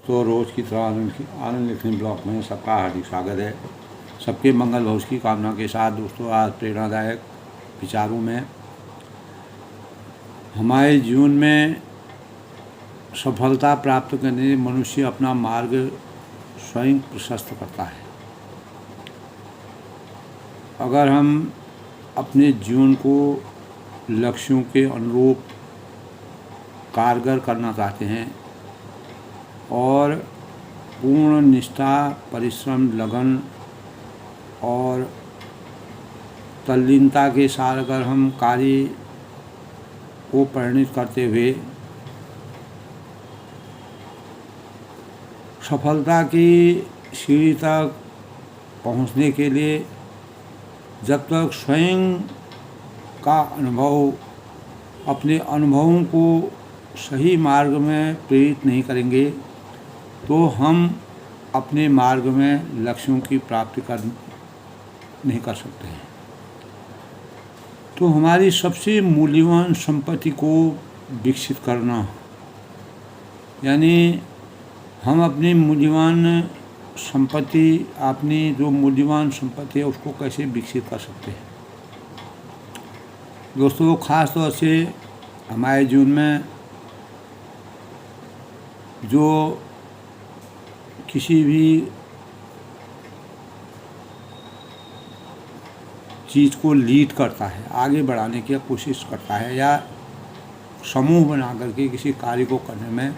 तो रोज़ की तरह आनंद लिखनी ब्लॉग में सबका हार्दिक स्वागत है। सबके मंगल भविष्य की कामना के साथ दोस्तों, आज प्रेरणादायक विचारों में हमारे जीवन में सफलता प्राप्त करने मनुष्य अपना मार्ग स्वयं प्रशस्त करता है। अगर हम अपने जीवन को लक्ष्यों के अनुरूप कारगर करना चाहते हैं और पूर्ण निष्ठा, परिश्रम, लगन और तल्लीनता के साथ अगर हम कार्य को परिणित करते हुए सफलता की सीढ़ी तक पहुंचने के लिए जब तक स्वयं का अनुभव, अपने अनुभवों को सही मार्ग में प्रेरित नहीं करेंगे तो हम अपने मार्ग में लक्ष्यों की प्राप्ति नहीं कर सकते हैं। तो हमारी सबसे मूल्यवान संपत्ति को विकसित करना, यानी हम अपनी मूल्यवान संपत्ति, अपनी जो मूल्यवान संपत्ति है उसको कैसे विकसित कर सकते हैं। दोस्तों, ख़ास तौर से हमारे जीवन में जो किसी भी चीज़ को लीड करता है, आगे बढ़ाने की कोशिश करता है या समूह बना करके किसी कार्य को करने में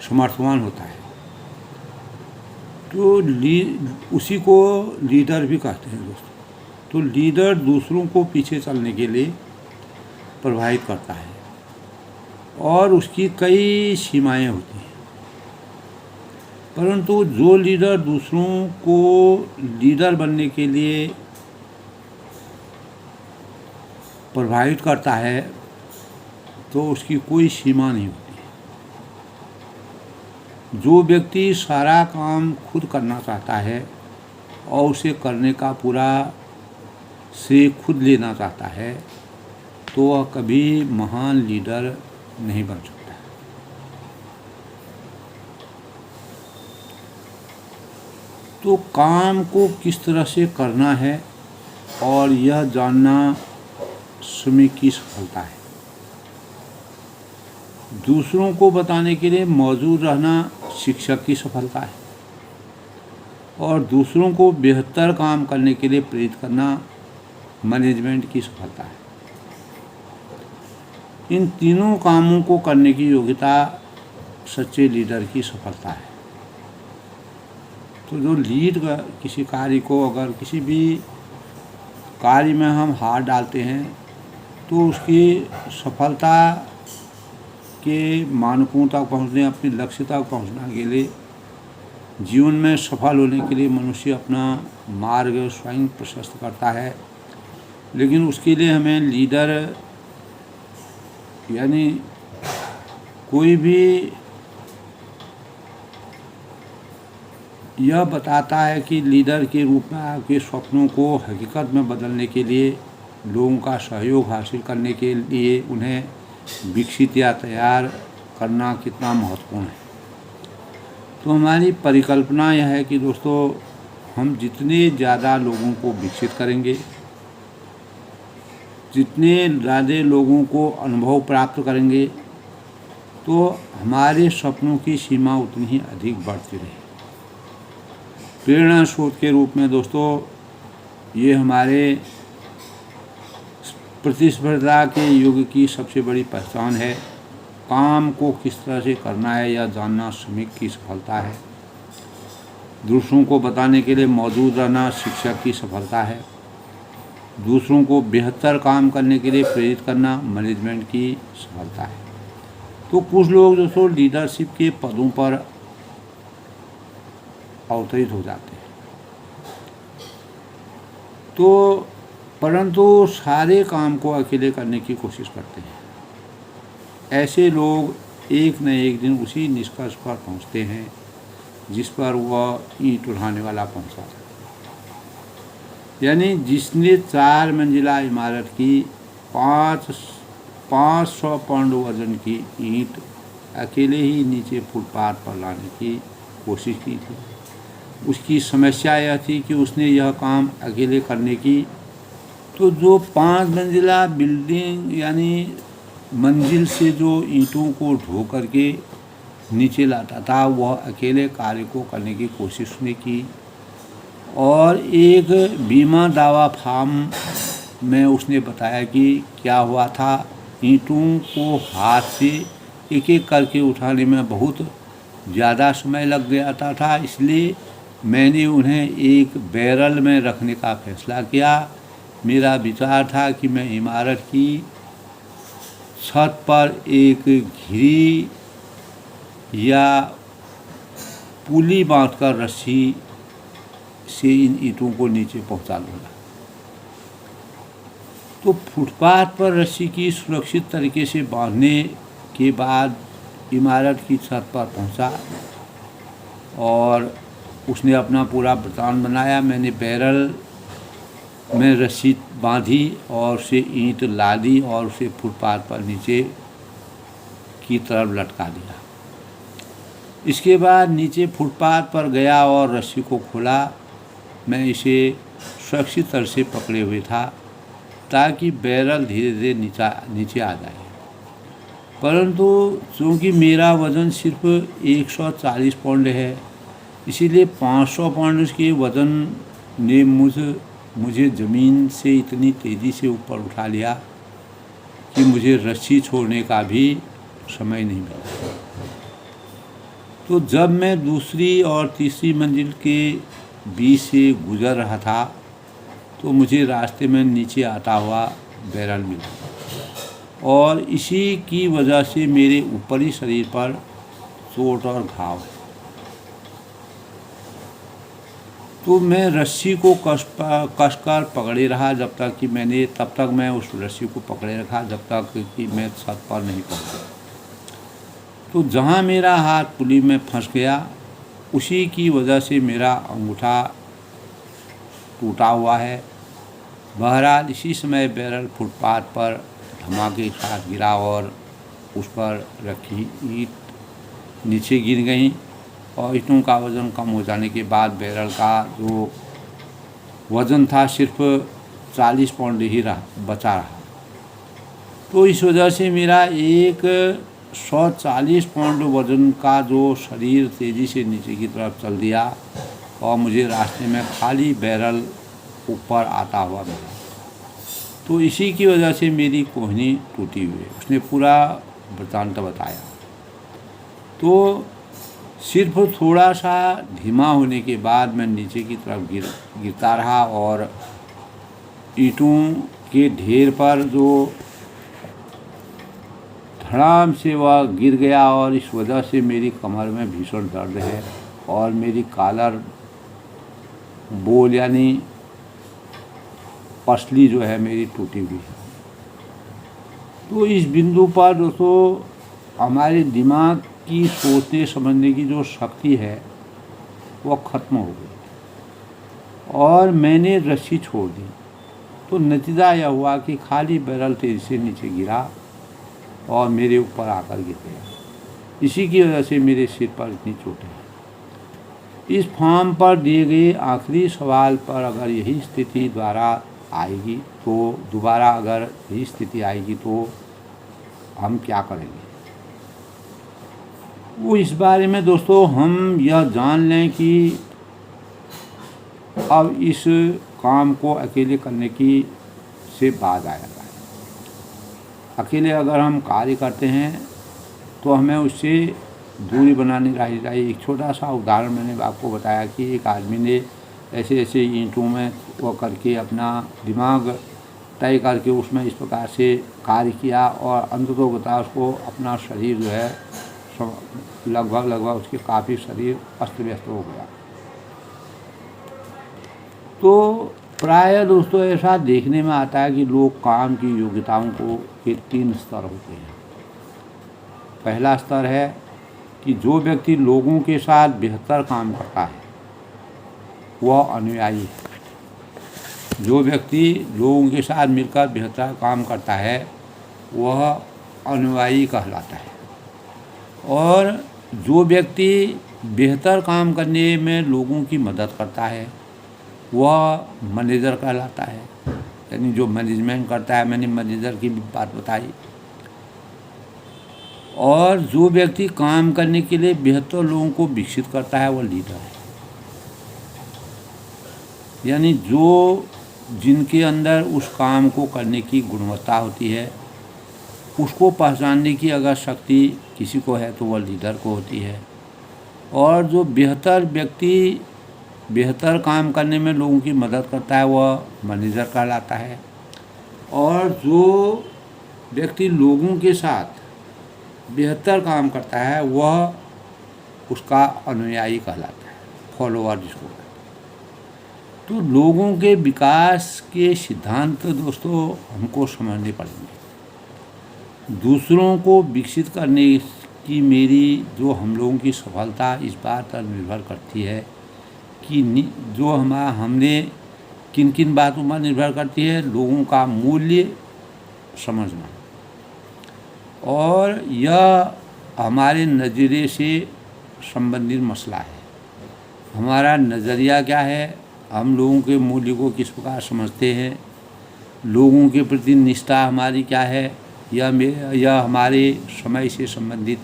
समर्थवान होता है, तो उसी को लीडर भी कहते हैं दोस्तों। तो लीडर दूसरों को पीछे चलने के लिए प्रभावित करता है और उसकी कई सीमाएं होती हैं। परंतु जो लीडर दूसरों को लीडर बनने के लिए प्रभावित करता है तो उसकी कोई सीमा नहीं होती। जो व्यक्ति सारा काम खुद करना चाहता है और उसे करने का पूरा श्रेय खुद लेना चाहता है तो वह कभी महान लीडर नहीं बन सकता। तो काम को किस तरह से करना है और यह जानना स्वयं की सफलता है। दूसरों को बताने के लिए मौजूद रहना शिक्षक की सफलता है और दूसरों को बेहतर काम करने के लिए प्रेरित करना मैनेजमेंट की सफलता है। इन तीनों कामों को करने की योग्यता सच्चे लीडर की सफलता है। तो जो लीड किसी कार्य को, अगर किसी भी कार्य में हम हाथ डालते हैं तो उसकी सफलता के मानकों तक पहुंचने, अपने लक्ष्य तक पहुंचने के लिए, जीवन में सफल होने के लिए मनुष्य अपना मार्ग स्वयं प्रशस्त करता है। लेकिन उसके लिए हमें लीडर, यानी कोई भी यह बताता है कि लीडर के रूप में आपके स्वप्नों को हकीकत में बदलने के लिए लोगों का सहयोग हासिल करने के लिए उन्हें विकसित या तैयार करना कितना महत्वपूर्ण है। तो हमारी परिकल्पना यह है कि दोस्तों, हम जितने ज़्यादा लोगों को विकसित करेंगे, जितने ज़्यादा लोगों को अनुभव प्राप्त करेंगे, तो हमारे सपनों की सीमा उतनी ही अधिक बढ़ती रहेगी। प्रेरणा स्रोत के रूप में दोस्तों, ये हमारे प्रतिस्पर्धा के युग की सबसे बड़ी पहचान है। काम को किस तरह से करना है यह जानना श्रमिक की सफलता है। दूसरों को बताने के लिए मौजूद रहना शिक्षक की सफलता है। दूसरों को बेहतर काम करने के लिए प्रेरित करना मैनेजमेंट की सफलता है। तो कुछ लोग दोस्तों लीडरशिप के पदों पर अवतरित हो जाते हैं, तो परंतु सारे काम को अकेले करने की कोशिश करते हैं। ऐसे लोग एक न एक दिन उसी निष्कर्ष पर पहुंचते हैं जिस पर वह ईंट उठाने वाला पहुंचा था। यानी जिसने 4 मंजिला इमारत की 500 पाउंड वजन की ईंट अकेले ही नीचे फुटपाथ पर लाने की कोशिश की थी। उसकी समस्या यह थी कि उसने यह काम अकेले करने की, तो जो 5 मंजिला बिल्डिंग यानी मंजिल से जो ईंटों को ढो करके नीचे लाता था, वह अकेले कार्य को करने की कोशिश उसने की। और एक बीमा दावा फार्म में उसने बताया कि क्या हुआ था, ईंटों को हाथ से एक एक करके उठाने में बहुत ज़्यादा समय लग जाता था, इसलिए मैंने उन्हें एक बैरल में रखने का फैसला किया। मेरा विचार था कि मैं इमारत की छत पर एक घिरी या पुली बांधकर रस्सी से इन ईंटों को नीचे पहुंचा लूँगा। तो फुटपाथ पर रस्सी की सुरक्षित तरीके से बांधने के बाद इमारत की छत पर पहुंचा और उसने अपना पूरा वृतांत बनाया। मैंने बैरल में रस्सी बांधी और उसे ईंट ला दी और उसे फुटपाथ पर नीचे की तरफ लटका दिया। इसके बाद नीचे फुटपाथ पर गया और रस्सी को खोला। मैं इसे सुरक्षित तरह से पकड़े हुए था ताकि बैरल धीरे धीरे नीचे आ जाए, परंतु चूँकि मेरा वज़न सिर्फ 140 पाउंड है, इसीलिए 500 पाउंड के वज़न ने मुझे ज़मीन से इतनी तेज़ी से ऊपर उठा लिया कि मुझे रस्सी छोड़ने का भी समय नहीं मिला। तो जब मैं दूसरी और तीसरी मंजिल के बीच से गुजर रहा था, तो मुझे रास्ते में नीचे आता हुआ बैरल मिला और इसी की वजह से मेरे ऊपरी शरीर पर चोट और घाव है। तो मैं रस्सी को कसकर पकड़े रहा तब तक मैं उस रस्सी को पकड़े रखा जब तक कि मैं छत पर नहीं पहुंचा। तो जहां मेरा हाथ पुली में फंस गया, उसी की वजह से मेरा अंगूठा टूटा हुआ है। बहरहाल इसी समय बैरल फुटपाथ पर धमाके के साथ गिरा और उस पर रखी ईंट नीचे गिर गई और ईंटों का वज़न कम हो जाने के बाद बैरल का जो वज़न था सिर्फ 40 पाउंड ही बचा रहा। तो इस वजह से मेरा 140 पाउंड वज़न का जो शरीर तेज़ी से नीचे की तरफ चल दिया और मुझे रास्ते में खाली बैरल ऊपर आता हुआ मिला। तो इसी की वजह से मेरी कोहनी टूटी हुई है। उसने पूरा वृत्तांत बताया। तो सिर्फ थोड़ा सा धीमा होने के बाद मैं नीचे की तरफ गिरता रहा और ईंटों के ढेर पर जो धड़ाम से वह गिर गया और इस वजह से मेरी कमर में भीषण दर्द है और मेरी कॉलर बोल यानी पसली जो है मेरी टूटी हुई है। तो इस बिंदु पर दोस्तों हमारे दिमाग की सोचने समझने की जो शक्ति है वह ख़त्म हो गई और मैंने रस्सी छोड़ दी। तो नतीजा यह हुआ कि खाली बैरल तेजी से नीचे गिरा और मेरे ऊपर आकर गिर गया। इसी की वजह से मेरे सिर पर इतनी चोटें हैं। इस फॉर्म पर दिए गए आखिरी सवाल पर अगर यही स्थिति दोबारा अगर यही स्थिति आएगी तो हम क्या करेंगे, वो इस बारे में दोस्तों हम यह जान लें कि अब इस काम को अकेले करने की से बाज आया है। अकेले अगर हम कार्य करते हैं तो हमें उससे दूरी बनानी चाहिए। एक छोटा सा उदाहरण मैंने आपको बताया कि एक आदमी ने ऐसे ऐसे ईंटों में वो करके अपना दिमाग तय करके उसमें इस प्रकार से कार्य किया और अंततोगत्वा उसको अपना शरीर जो है लगभग उसके काफ़ी शरीर अस्त व्यस्त हो गया। तो प्राय दोस्तों ऐसा देखने में आता है कि लोग काम की योग्यताओं के 3 स्तर होते हैं। पहला स्तर है कि जो व्यक्ति लोगों के साथ बेहतर काम करता है वह अनुयायी है। जो व्यक्ति लोगों के साथ मिलकर बेहतर काम करता है वह अनुयायी कहलाता है। और जो व्यक्ति बेहतर काम करने में लोगों की मदद करता है वह मैनेजर कहलाता है। यानी जो मैनेजमेंट करता है, मैंने मैनेजर की भी बात बताई। और जो व्यक्ति काम करने के लिए बेहतर लोगों को विकसित करता है वह लीडर है। यानी जो जिनके अंदर उस काम को करने की गुणवत्ता होती है, उसको पहचानने की अगर शक्ति किसी को है तो वह लीडर को होती है। और जो बेहतर व्यक्ति बेहतर काम करने में लोगों की मदद करता है वह मैनेजर कहलाता है। और जो व्यक्ति लोगों के साथ बेहतर काम करता है वह उसका अनुयायी कहलाता है, फॉलोअर जिसको कहते हैं। तो लोगों के विकास के सिद्धांत दोस्तों हमको समझने पड़ेंगे। दूसरों को विकसित करने की मेरी जो हम लोगों की सफलता इस बात पर निर्भर करती है कि जो हमने किन किन बातों पर निर्भर करती है। लोगों का मूल्य समझना, और यह हमारे नज़रिए से संबंधित मसला है। हमारा नज़रिया क्या है, हम लोगों के मूल्य को किस प्रकार समझते हैं, लोगों के प्रति निष्ठा हमारी क्या है, यह हमारे समय से संबंधित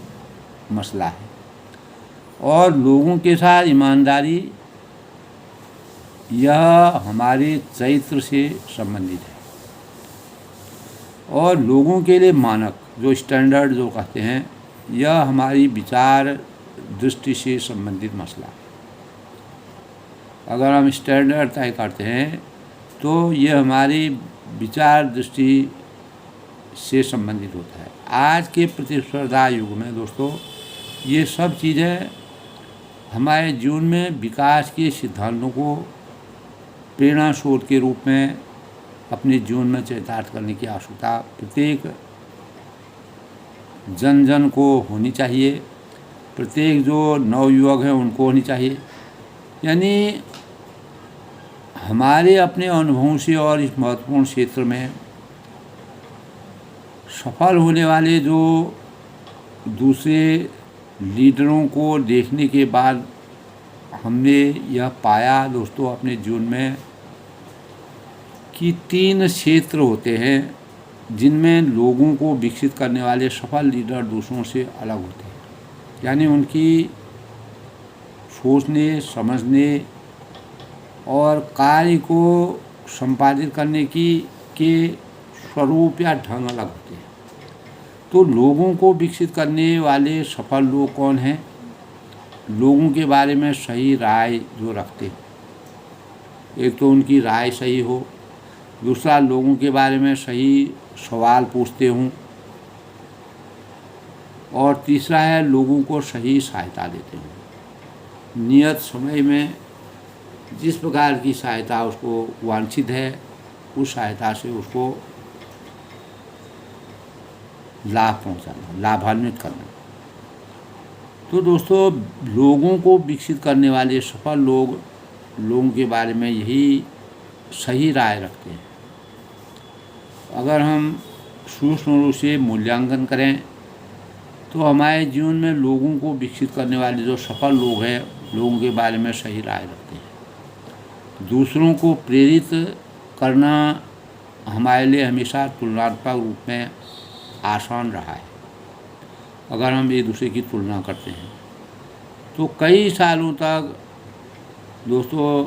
मसला है। और लोगों के साथ ईमानदारी यह हमारे चरित्र से संबंधित है। और लोगों के लिए मानक जो स्टैंडर्ड जो कहते हैं, यह हमारी विचार दृष्टि से संबंधित मसला है। अगर हम स्टैंडर्ड तय करते हैं तो यह हमारी विचार दृष्टि से संबंधित होता है। आज के प्रतिस्पर्धा युग में दोस्तों ये सब चीज़ें हमारे जीवन में विकास के सिद्धांतों को प्रेरणा स्रोत के रूप में अपने जीवन में चरितार्थ करने की आवश्यकता प्रत्येक जन जन को होनी चाहिए। प्रत्येक जो नवयुवक हैं उनको होनी चाहिए। यानी हमारे अपने अनुभवों से और इस महत्वपूर्ण क्षेत्र में सफल होने वाले जो दूसरे लीडरों को देखने के बाद हमने यह पाया दोस्तों अपने जीवन में कि 3 क्षेत्र होते हैं जिनमें लोगों को विकसित करने वाले सफल लीडर दूसरों से अलग होते हैं। यानी उनकी सोचने समझने और कार्य को संपादित करने के स्वरूप या ढंग अलग होते हैं। तो लोगों को विकसित करने वाले सफल लोग कौन हैं? लोगों के बारे में सही राय जो रखते हैं। एक तो उनकी राय सही हो, दूसरा लोगों के बारे में सही सवाल पूछते हों, और तीसरा है लोगों को सही सहायता देते हों। नियत समय में जिस प्रकार की सहायता उसको वांछित है उस सहायता से उसको लाभ पहुंचाना, लाभान्वित करना। तो दोस्तों लोगों को विकसित करने वाले सफल लोग लोगों के बारे में यही सही राय रखते हैं। अगर हम सूक्ष्म रूप से मूल्यांकन करें तो हमारे जीवन में लोगों को विकसित करने वाले जो सफल लोग हैं लोगों के बारे में सही राय रखते हैं। दूसरों को प्रेरित करना हमारे लिए हमेशा तुलनात्मक रूप में आसान रहा है। अगर हम एक दूसरे की तुलना करते हैं तो कई सालों तक दोस्तों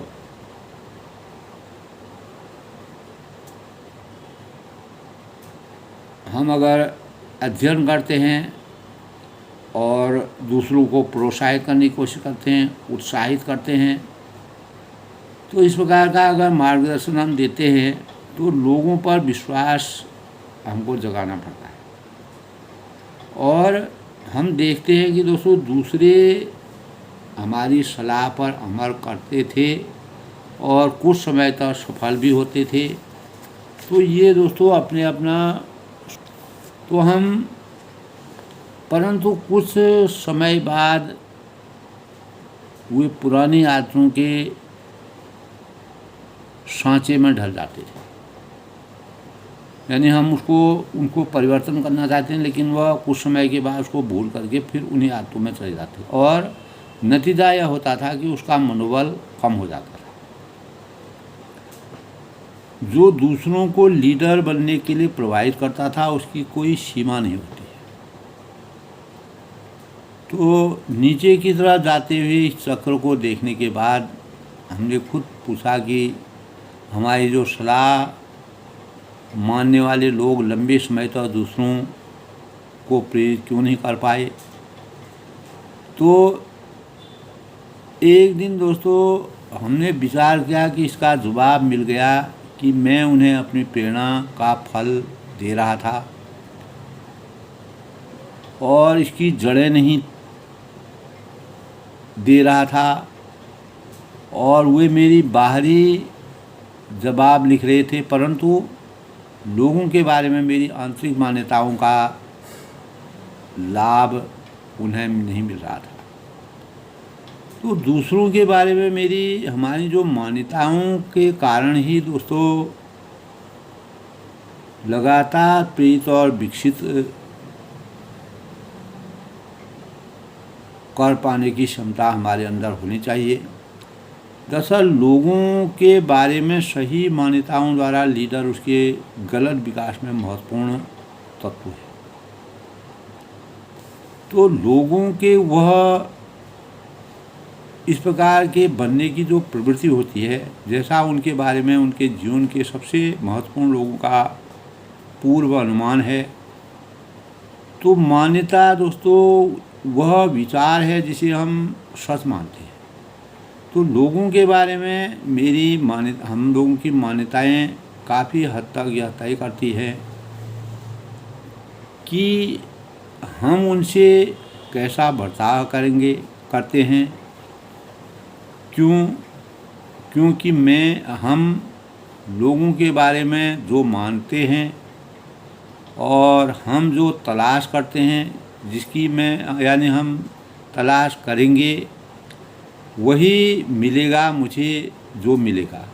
हम अगर अध्ययन करते हैं और दूसरों को प्रोत्साहित करने की कोशिश करते हैं, उत्साहित करते हैं, तो इस प्रकार का अगर मार्गदर्शन हम देते हैं तो लोगों पर विश्वास हमको जगाना पड़ता है। और हम देखते हैं कि दोस्तों दूसरे हमारी सलाह पर अमल करते थे और कुछ समय तक सफल भी होते थे। तो ये दोस्तों अपने अपना तो हम परंतु कुछ समय बाद वे पुरानी आदतों के सांचे में ढल जाते थे। यानी हम उनको परिवर्तन करना चाहते हैं, लेकिन वह कुछ समय के बाद उसको भूल करके फिर उन्हीं आदतों में चले जाते, और नतीजा यह होता था कि उसका मनोबल कम हो जाता था। जो दूसरों को लीडर बनने के लिए प्रभावित करता था उसकी कोई सीमा नहीं होती। तो नीचे की तरफ जाते हुए इस चक्र को देखने के बाद हमने खुद पूछा कि हमारी जो सलाह मानने वाले लोग लंबे समय तक दूसरों को प्रेरित क्यों नहीं कर पाए। तो एक दिन दोस्तों हमने विचार किया कि इसका जवाब मिल गया कि मैं उन्हें अपनी प्रेरणा का फल दे रहा था और इसकी जड़ें नहीं दे रहा था, और वे मेरी बाहरी जवाब लिख रहे थे, परंतु लोगों के बारे में मेरी आंतरिक मान्यताओं का लाभ उन्हें नहीं मिल रहा था। तो दूसरों के बारे में हमारी जो मान्यताओं के कारण ही दोस्तों लगातार प्रेरित और विकसित कर पाने की क्षमता हमारे अंदर होनी चाहिए। दरअसल लोगों के बारे में सही मान्यताओं द्वारा लीडर उसके गलत विकास में महत्वपूर्ण तत्व है। तो लोगों के वह इस प्रकार के बनने की जो प्रवृत्ति होती है, जैसा उनके बारे में उनके जीवन के सबसे महत्वपूर्ण लोगों का पूर्व अनुमान है। तो मान्यता दोस्तों वह विचार है जिसे हम सच मानते हैं। तो लोगों के बारे में हम लोगों की मान्यताएं काफ़ी हद तक यह तय करती है कि हम उनसे कैसा बर्ताव करते हैं। क्योंकि हम लोगों के बारे में जो मानते हैं और हम जो तलाश करते हैं, यानी हम तलाश करेंगे वही मिलेगा मुझे जो मिलेगा,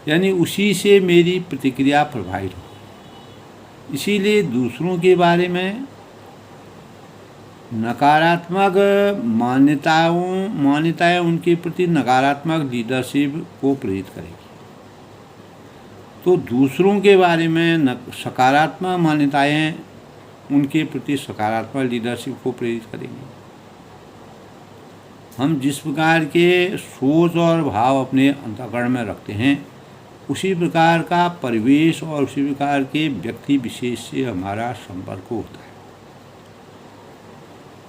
यानी उसी से मेरी प्रतिक्रिया प्रभावित हो। इसीलिए दूसरों के बारे में नकारात्मक मान्यताएं उनके प्रति नकारात्मक लीडरशिप को प्रेरित करेगी। तो दूसरों के बारे में सकारात्मक मान्यताएं उनके प्रति सकारात्मक लीडरशिप को प्रेरित करेंगी। हम जिस प्रकार के सोच और भाव अपने अंतःकरण में रखते हैं, उसी प्रकार का परिवेश और उसी प्रकार के व्यक्ति विशेष से हमारा संपर्क होता है।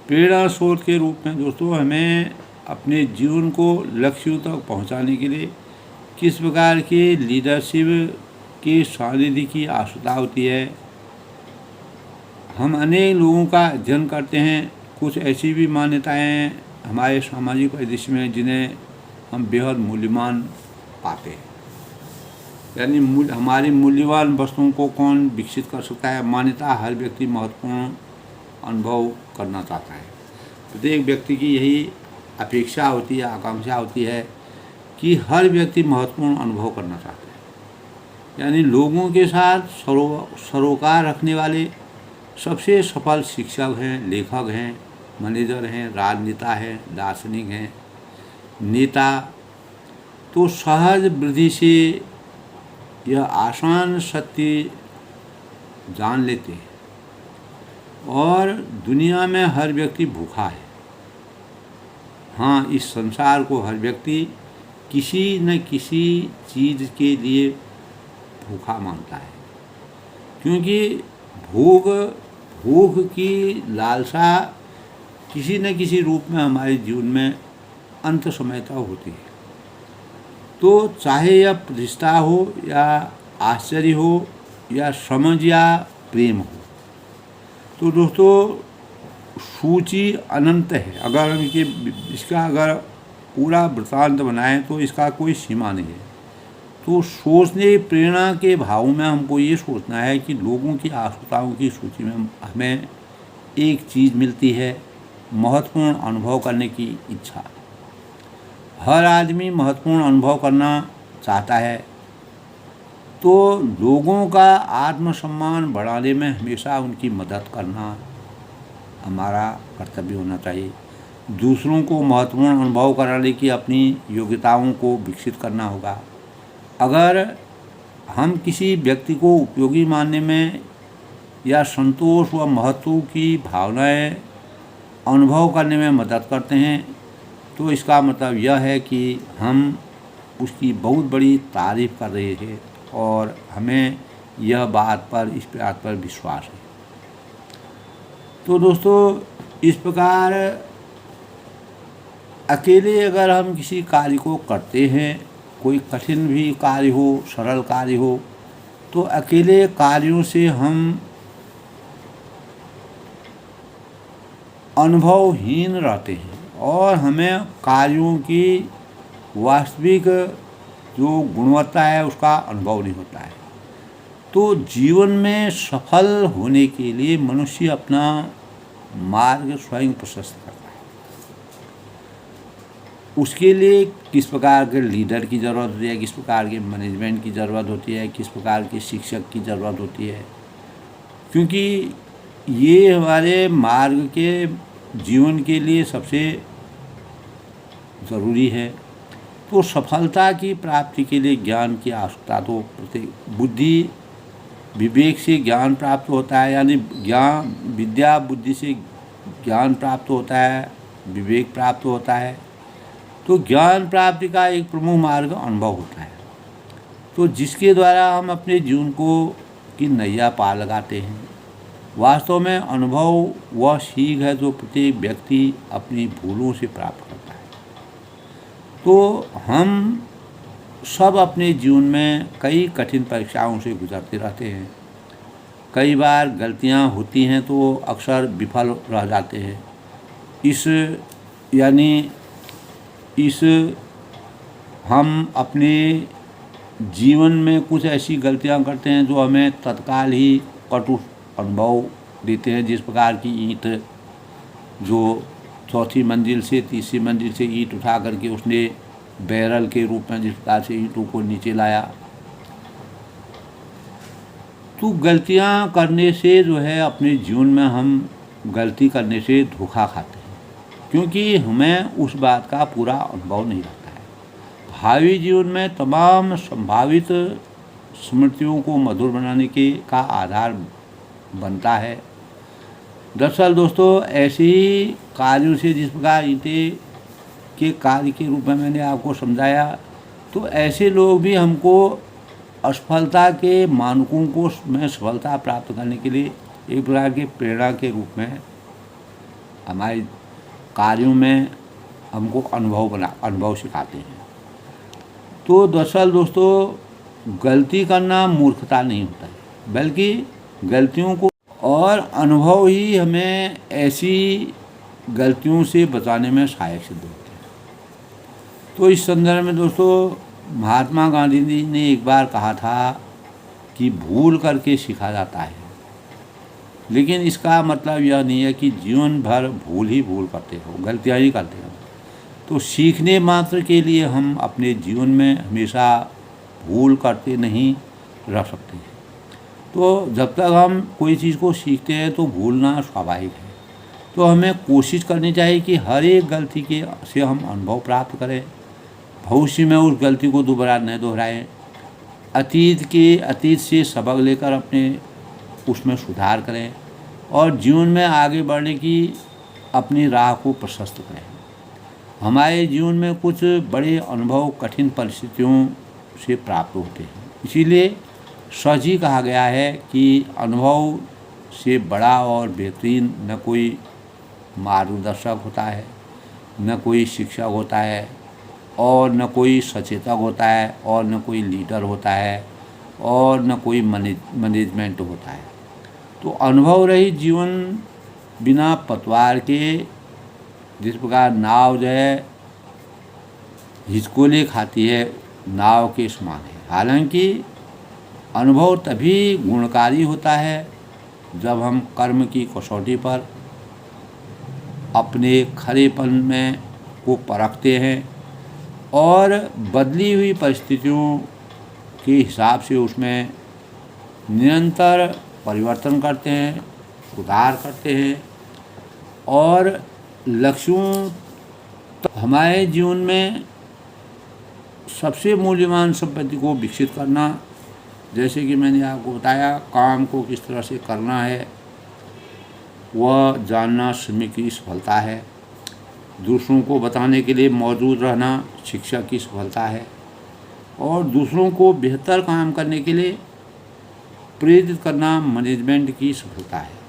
प्रेरणा स्रोत के रूप में दोस्तों हमें अपने जीवन को लक्ष्यों तक पहुंचाने के लिए किस प्रकार के लीडरशिप के सानिध्य की आवश्यकता होती है। हम अनेक लोगों का अध्ययन करते हैं। कुछ ऐसी भी मान्यताएं हमारे सामाजिक परिदृश्य में जिन्हें हम बेहद मूल्यवान पाते हैं, यानी हमारी मूल्यवान वस्तुओं को कौन विकसित कर सकता है। मान्यता हर व्यक्ति महत्वपूर्ण अनुभव करना चाहता है। प्रत्येक व्यक्ति की यही अपेक्षा होती है, आकांक्षा होती है कि हर व्यक्ति महत्वपूर्ण अनुभव करना चाहता है। यानी लोगों के साथ सरोकार रखने वाले सबसे सफल शिक्षक हैं, लेखक हैं, मैनेजर हैं, राजनेता हैं, दार्शनिक हैं, नेता तो सहज वृद्धि से यह आसान सत्य जान लेते हैं और दुनिया में हर व्यक्ति भूखा है। हाँ, इस संसार को हर व्यक्ति किसी न किसी चीज़ के लिए भूखा मानता है, क्योंकि भूख की लालसा किसी न किसी रूप में हमारे जीवन में अंत समय तक होती है। तो चाहे यह प्रतिष्ठा हो या आश्चर्य हो या समझ या प्रेम हो, तो दोस्तों सूची अनंत है। अगर हम इसका अगर पूरा वृत्तांत बनाएं तो इसका कोई सीमा नहीं है। तो सोचने प्रेरणा के भाव में हमको ये सोचना है कि लोगों की आवश्यकताओं की सूची में हमें एक चीज़ मिलती है, महत्वपूर्ण अनुभव करने की इच्छा। हर आदमी महत्वपूर्ण अनुभव करना चाहता है, तो लोगों का आत्मसम्मान बढ़ाने में हमेशा उनकी मदद करना हमारा कर्तव्य होना चाहिए। दूसरों को महत्वपूर्ण अनुभव कराने की अपनी योग्यताओं को विकसित करना होगा। अगर हम किसी व्यक्ति को उपयोगी मानने में या संतोष व महत्व की भावनाएं अनुभव करने में मदद करते हैं तो इसका मतलब यह है कि हम उसकी बहुत बड़ी तारीफ़ कर रहे हैं और हमें इस बात पर विश्वास है। तो दोस्तों, इस प्रकार अकेले अगर हम किसी कार्य को करते हैं, कोई कठिन भी कार्य हो, सरल कार्य हो, तो अकेले कार्यों से हम अनुभवहीन रहते हैं और हमें कार्यों की वास्तविक जो गुणवत्ता है उसका अनुभव नहीं होता है। तो जीवन में सफल होने के लिए मनुष्य अपना मार्ग स्वयं प्रशस्त करता है। उसके लिए किस प्रकार के लीडर की ज़रूरत होती है, किस प्रकार के मैनेजमेंट की ज़रूरत होती है, किस प्रकार के शिक्षक की ज़रूरत होती है, क्योंकि ये हमारे मार्ग के जीवन के लिए सबसे ज़रूरी है। तो सफलता की प्राप्ति के लिए ज्ञान की आवश्यकता तो प्रत्येक बुद्धि विवेक से ज्ञान प्राप्त होता है, यानी ज्ञान विद्या बुद्धि से ज्ञान प्राप्त होता है, विवेक प्राप्त होता है। तो ज्ञान प्राप्ति का एक प्रमुख मार्ग अनुभव होता है, तो जिसके द्वारा हम अपने जीवन को की नैया पार लगाते हैं। वास्तव में अनुभव वह सीख है जो प्रत्येक व्यक्ति अपनी भूलों से प्राप्त करता है। तो हम सब अपने जीवन में कई कठिन परीक्षाओं से गुजरते रहते हैं। कई बार गलतियां होती हैं तो अक्सर विफल रह जाते हैं। हम अपने जीवन में कुछ ऐसी गलतियां करते हैं जो हमें तत्काल ही कटु अनुभव देते हैं। जिस प्रकार की ईंट जो चौथी मंजिल से तीसरी मंजिल से ईंट उठा करके उसने बैरल के रूप में जिस प्रकार से ईंटों को नीचे लाया, तो गलतियां करने से जो है अपने जीवन में हम गलती करने से धोखा खाते हैं, क्योंकि हमें उस बात का पूरा अनुभव नहीं रहता है। भावी जीवन में तमाम संभावित स्मृतियों को मधुर बनाने का आधार बनता है। दरअसल दोस्तों, ऐसे ही कार्यों से जिस प्रकार ईंटें के कार्य के रूप में मैंने आपको समझाया, तो ऐसे लोग भी हमको असफलता के मानकों को में सफलता प्राप्त करने के लिए एक प्रकार की प्रेरणा के रूप में हमारे कार्यों में हमको अनुभव सिखाते हैं। तो दरअसल दोस्तों, गलती करना मूर्खता नहीं होता है, बल्कि गलतियों को और अनुभव ही हमें ऐसी गलतियों से बचाने में सहायक सिद्ध होते हैं। तो इस संदर्भ में दोस्तों, महात्मा गांधी जी ने एक बार कहा था कि भूल करके सीखा जाता है, लेकिन इसका मतलब यह नहीं है कि जीवन भर भूल करते हो, गलतियाँ ही करते हो। तो सीखने मात्र के लिए हम अपने जीवन में हमेशा भूल करते नहीं रह सकते हैं। तो जब तक हम कोई चीज़ को सीखते हैं तो भूलना स्वाभाविक है। तो हमें कोशिश करनी चाहिए कि हर एक गलती से हम अनुभव प्राप्त करें, भविष्य में उस गलती को दोबारा न दोहराएं, अतीत से सबक लेकर अपने उसमें सुधार करें और जीवन में आगे बढ़ने की अपनी राह को प्रशस्त करें। हमारे जीवन में कुछ बड़े अनुभव कठिन परिस्थितियों से प्राप्त होते हैं, इसीलिए सच ही कहा गया है कि अनुभव से बड़ा और बेहतरीन न कोई मार्गदर्शक होता है, न कोई शिक्षक होता है, और न कोई सचेतक होता है, और न कोई लीडर होता है, और न कोई मैनेजमेंट होता है। तो अनुभव रहित जीवन बिना पतवार के, जिस प्रकार नाव जो है हिचकोले खाती है, नाव के समान है। हालांकि अनुभव तभी गुणकारी होता है जब हम कर्म की कसौटी पर अपने खरेपन में को परखते हैं और बदली हुई परिस्थितियों के हिसाब से उसमें निरंतर परिवर्तन करते हैं, सुधार करते हैं और लक्ष्यों हमारे जीवन में सबसे मूल्यवान संपत्ति को विकसित करना, जैसे कि मैंने आपको बताया काम को किस तरह से करना है वह जानना समय की सफलता है। दूसरों को बताने के लिए मौजूद रहना शिक्षा की सफलता है और दूसरों को बेहतर काम करने के लिए प्रेरित करना मैनेजमेंट की सफलता है।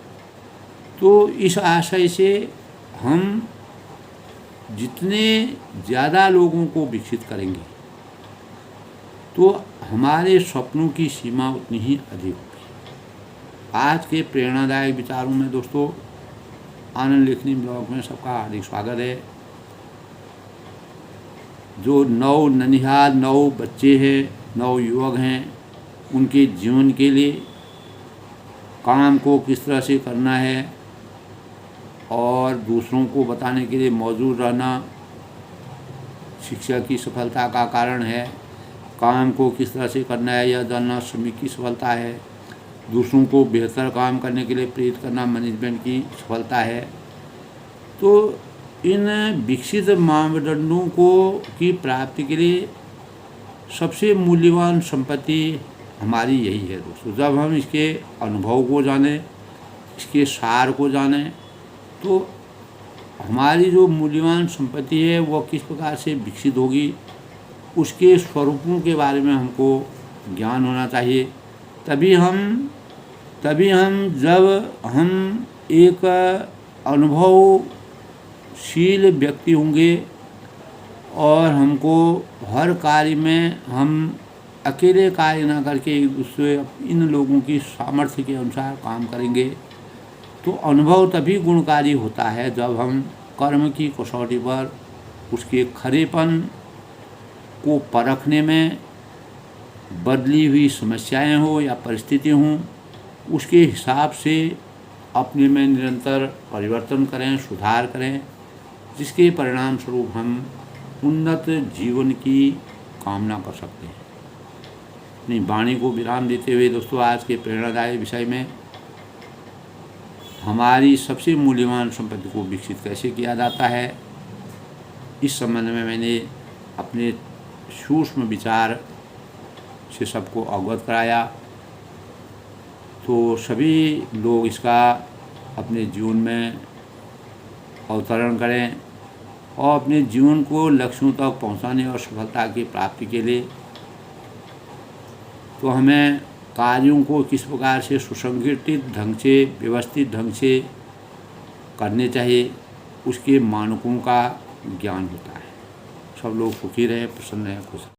तो इस आशय से हम जितने ज़्यादा लोगों को विकसित करेंगे तो हमारे सपनों की सीमा उतनी ही अधिक होगी। आज के प्रेरणादायक विचारों में दोस्तों आनंद लेखनी ब्लॉग में सबका हार्दिक स्वागत है। जो ननिहाल बच्चे हैं, युवक हैं, उनके जीवन के लिए काम को किस तरह से करना है और दूसरों को बताने के लिए मौजूद रहना शिक्षा की सफलता का कारण है। काम को किस तरह से करना है यह जानना श्रमिक की सफलता है। दूसरों को बेहतर काम करने के लिए प्रेरित करना मैनेजमेंट की सफलता है। तो इन विकसित मानदंडों को की प्राप्ति के लिए सबसे मूल्यवान संपत्ति हमारी यही है दोस्तों। जब हम इसके अनुभव को जानें, इसके सार को जानें, तो हमारी जो मूल्यवान संपत्ति है वह किस प्रकार से विकसित होगी, उसके स्वरूपों के बारे में हमको ज्ञान होना चाहिए। तभी हम जब हम एक अनुभवशील व्यक्ति होंगे और हमको हर कार्य में हम अकेले कार्य ना करके एक दूसरे इन लोगों की सामर्थ्य के अनुसार काम करेंगे, तो अनुभव तभी गुणकारी होता है जब हम कर्म की कसौटी पर उसके खरेपन को परखने में बदली हुई समस्याएं हो या परिस्थिति हों, उसके हिसाब से अपने में निरंतर परिवर्तन करें, सुधार करें, जिसके परिणाम स्वरूप हम उन्नत जीवन की कामना कर सकते हैं। अपनी वाणी को विराम देते हुए दोस्तों आज के प्रेरणादायक विषय में हमारी सबसे मूल्यवान संपत्ति को विकसित कैसे किया जाता है, इस संबंध में मैंने अपने सूक्ष्म विचार से सबको अवगत कराया। तो सभी लोग इसका अपने जीवन में अवतरण करें और अपने जीवन को लक्ष्यों तक पहुंचाने और सफलता की प्राप्ति के लिए तो हमें कार्यों को किस प्रकार से सुसंगठित ढंग से, व्यवस्थित ढंग से करने चाहिए, उसके मानकों का ज्ञान होता है। सब लोग सुखी रहें, प्रसन्न रहें, खुश रहें।